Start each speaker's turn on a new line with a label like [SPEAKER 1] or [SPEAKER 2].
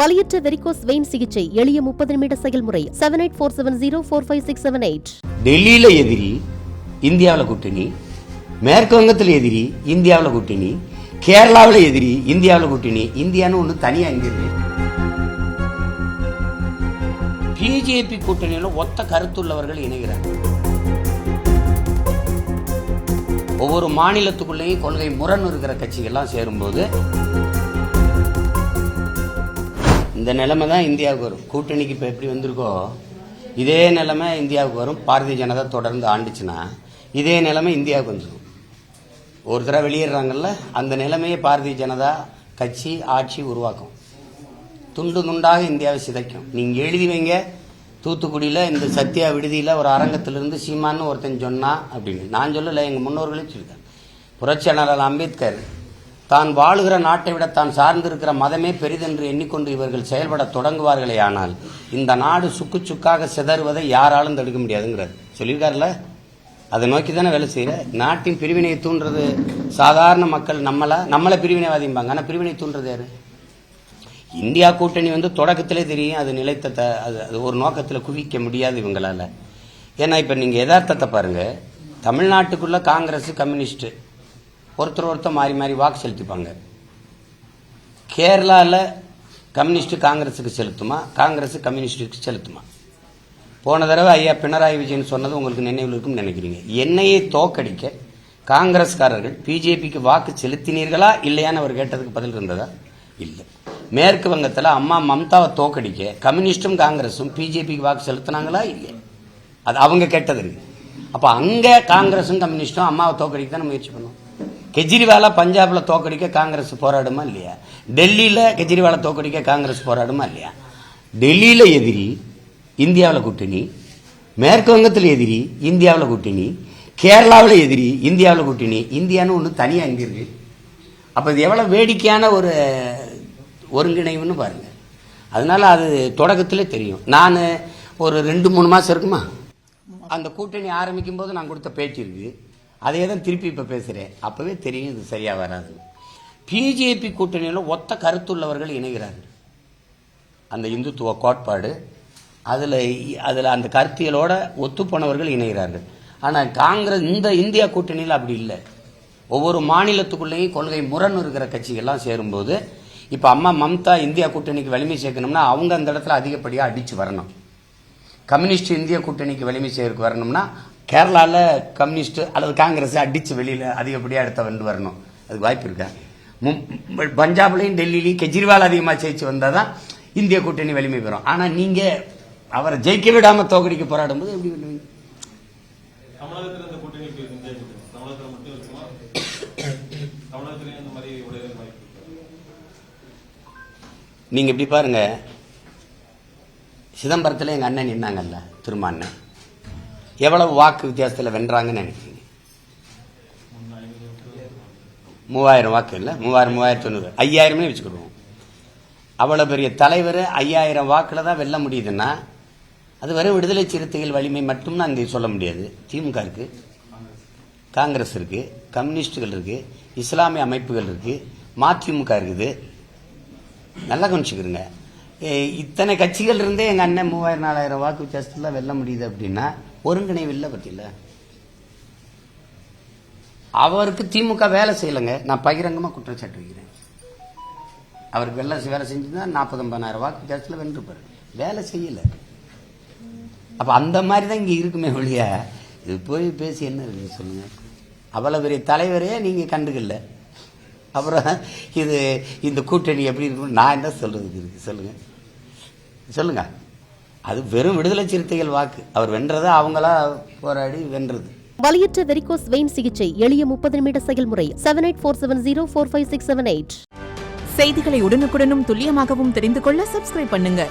[SPEAKER 1] வலியற்ற varicose vein சிகிச்சை எளிய 30 நிமிட செயல்முறை 7847045678.
[SPEAKER 2] டெல்லியில எதிரி இந்தியாவில் கூட்டணி, மேற்கு வங்கத்தில் எதிரி இந்தியாவில் கூட்டணி, கேரளாவில் எதிரி இந்தியாவில் கூட்டணி. இந்தியான்னு ஒன்று தனியா இங்க இருக்கு. பிஜேபி கூட்டணியில் ஒத்த கருத்துள்ளவர்கள் இணைகிறார்கள். ஒவ்வொரு மாநிலத்துக்குள்ளேயும் கொள்கை முரண் இருக்கிற கட்சிகள்லாம் சேரும்போது இந்த நிலைமை தான் இந்தியாவுக்கு வரும். கூட்டணிக்கு இப்போ எப்படி வந்திருக்கோ இதே நிலைமை இந்தியாவுக்கு வரும். பாரதிய ஜனதா தொடர்ந்து ஆண்டுச்சுன்னா இதே நிலைமை இந்தியாவுக்கு வந்துடும். ஒரு தடவை வெளியேறாங்கல்ல, அந்த நிலைமையை பாரதிய ஜனதா கட்சி ஆட்சி உருவாக்கும். துண்டு துண்டாக இந்தியாவை சிதைக்கும். நீங்கள் எழுதி வைங்க, தூத்துக்குடியில் இந்த சத்யா விடுதியில் ஒரு அரங்கத்திலிருந்து சீமான்னு ஒருத்தன் சொன்னா அப்படின்னு. நான் சொல்லலை, எங்கள் முன்னோர்களே சொல்லியிருக்கேன். புரட்சியாளர் அம்பேத்கர் தான் வாழுகிற நாட்டை விட தான் சார்ந்திருக்கிற மதமே பெரிதென்று எண்ணிக்கொண்டு இவர்கள் செயல்பட தொடங்குவார்களே, ஆனால் இந்த நாடு சுக்கு சுக்காக சிதறுவதை யாராலும் தடுக்க முடியாதுங்கிறார் சொல்லியிருக்காருல்ல. அதை நோக்கி தானே வேலை செய்யற. நாட்டின் பிரிவினையை தூண்டுறது சாதாரண மக்கள் நம்மளை பிரிவினைவாதிம்பாங்க. ஆனால் பிரிவினை தூண்டுறது யாரு? இந்தியா கூட்டணி தொடக்கத்திலே தெரியும் அது நிலைத்த அது ஒரு நோக்கத்தில் குவிக்க முடியாது இவங்களால. ஏன்னா இப்போ நீங்கள் யதார்த்தத்தை பாருங்க. தமிழ்நாட்டுக்குள்ள காங்கிரஸ் கம்யூனிஸ்ட் ஒருத்தர் மாறி மாறி வாக்கு செலுத்திப்பாங்க. கேரளாவில் கம்யூனிஸ்ட் காங்கிரஸுக்கு செலுத்துமா, காங்கிரஸ் கம்யூனிஸ்டுக்கு செலுத்துமா? போன தடவை ஐயா பினராயி விஜயன் சொன்னது உங்களுக்கு நினைவில் இருக்குன்னு நினைக்கிறீங்க. என்னையை தோக்கடிக்க காங்கிரஸ்காரர்கள் பிஜேபிக்கு வாக்கு செலுத்தினீர்களா இல்லையான்னு அவர் கேட்டதுக்கு பதில் இருந்ததா? இல்லை. மேற்கு வங்கத்தில் அம்மா மம்தாவை தோக்கடிக்க கம்யூனிஸ்டும் காங்கிரஸும் பிஜேபிக்கு வாக்கு செலுத்தினாங்களா? இல்லை. அது அவங்க கேட்டது. அப்போ அங்கே காங்கிரஸும் கம்யூனிஸ்டும் அம்மாவை தோக்கடிக்க தான் முயற்சி பண்ணுவோம். கெஜ்ரிவாலை பஞ்சாபில் தோக்கடிக்க காங்கிரஸ் போராடுமா இல்லையா? டெல்லியில் கெஜ்ரிவாலை தோக்கடிக்க காங்கிரஸ் போராடுமா இல்லையா? டெல்லியில் எதிரி இந்தியாவில் கூட்டணி, மேற்கு வங்கத்தில் எதிரி இந்தியாவில் கூட்டணி, கேரளாவில் எதிரி இந்தியாவில் கூட்டணி. இந்தியான்னு ஒன்று தனியாக இங்கே இருக்கு. அப்போ இது எவ்வளோ வேடிக்கையான ஒரு ஒருங்கிணைவுன்னு பாருங்க. அதனால அது தொடக்கத்திலே தெரியும். நான் ஒரு 2-3 மாதம் இருக்குமா அந்த கூட்டணி ஆரம்பிக்கும் போது நான் கொடுத்த பேச்சு இருக்கு. அதே தான் திருப்பி இப்போ பேசுகிறேன். அப்போவே தெரியும் இது சரியாக வராது. பிஜேபி கூட்டணியில் ஒத்த கருத்துள்ளவர்கள் இணைகிறார்கள். அந்த இந்துத்துவ கோட்பாடு அதில் அந்த கருத்தியலோட ஒத்துப்போனவர்கள் இணைகிறார்கள். ஆனால் காங்கிரஸ் இந்த இந்தியா கூட்டணியில் அப்படி இல்லை. ஒவ்வொரு மாநிலத்துக்குள்ளேயும் கொள்கை முரண் இருக்கிற கட்சிகள்லாம் சேரும்போது இப்போ அம்மா மம்தா இந்தியா கூட்டணிக்கு வலிமை சேர்க்கணும்னா அவங்க அந்த இடத்துல அதிகப்படியாக அடித்து வரணும். கம்யூனிஸ்ட் இந்திய கூட்டணிக்கு வலிமை சேர்க்க வரணும்னா கேரளாவில் கம்யூனிஸ்ட் அல்லது காங்கிரஸ் அடித்து வெளியில் அதிகப்படியாக எடுத்த வந்து வரணும். அதுக்கு வாய்ப்பு இருக்கா? பஞ்சாப்லையும் டெல்லியிலையும் கெஜ்ரிவால் அதிகமாக ஜெயிச்சு வந்தால் தான் இந்திய கூட்டணி வலிமை பெறும். ஆனால் நீங்கள் அவரை ஜெயிக்க விடாமல் தோக்கடிக்க போராடும் போது எப்படி பண்ணுவீங்க? நீங்க எப்படி பாருங்க, சிதம்பரத்தில் எங்கள் அண்ணன் நின்னாங்கல்ல, திரும்ப அண்ணன் எவ்வளவு வாக்கு வித்தியாசத்தில் வென்றாங்கன்னு நினைக்கிறீங்க? 3000 வாக்கு இல்லை, 3000 5000 வச்சுக்கிடுவோம். அவ்வளோ பெரிய தலைவர் 5000 வாக்கில் தான் வெல்ல முடியுதுன்னா அது வெறும் விடுதலை சிறுத்தைகள் வலிமை மட்டும்னு அங்கே சொல்ல முடியாது. திமுக இருக்கு, காங்கிரஸ் இருக்கு, கம்யூனிஸ்டுகள் இருக்கு, இஸ்லாமிய அமைப்புகள் இருக்கு, மதிமுக இருக்குது. நல்லா கவனிச்சுக்கிறங்க. இத்தனை கட்சிகள் இருந்தே எங்கள் அண்ணன் 3000-4000 வாக்கு வித்தியாசத்தில் வெல்ல முடியுது அப்படின்னா ஒருங்கிணைவு இல்லை. பற்றியில்ல அவருக்கு திமுக வேலை செய்யலைங்க. நான் பகிரங்கமாக குற்றச்சாட்டு வைக்கிறேன். அவருக்கு வேலை செஞ்சுதான் 40-50,000 வாக்கு வித்தியாசத்தில் வென்றுப்பாரு. வேலை செய்யலை. அப்போ அந்த மாதிரி தான் இங்கே இருக்குமே ஒழிய இது போய் பேசி என்ன இருக்கு சொல்லுங்க? அவ்வளோ பெரிய தலைவரே நீங்கள் கண்டுக்கல. அப்புறம் இது இந்த கூட்டணி எப்படி இருக்கும் நான் என்ன சொல்றதுக்கு இருக்கு? சொல்லுங்க. அது வெறும் விடுதலை சிறுத்தைகள் வாக்கு. அவர் வென்றது அவங்களா போராடி வென்றது.
[SPEAKER 1] வலியற்ற வெரிகோஸ் வெயின் சிகிச்சை எளிய 30 நிமிட செயல்முறை 7847045678.
[SPEAKER 3] செய்திகளை உடனுக்குடனும் துல்லியமாகவும் தெரிந்து கொள்ள சப்ஸ்கிரைப் பண்ணுங்க.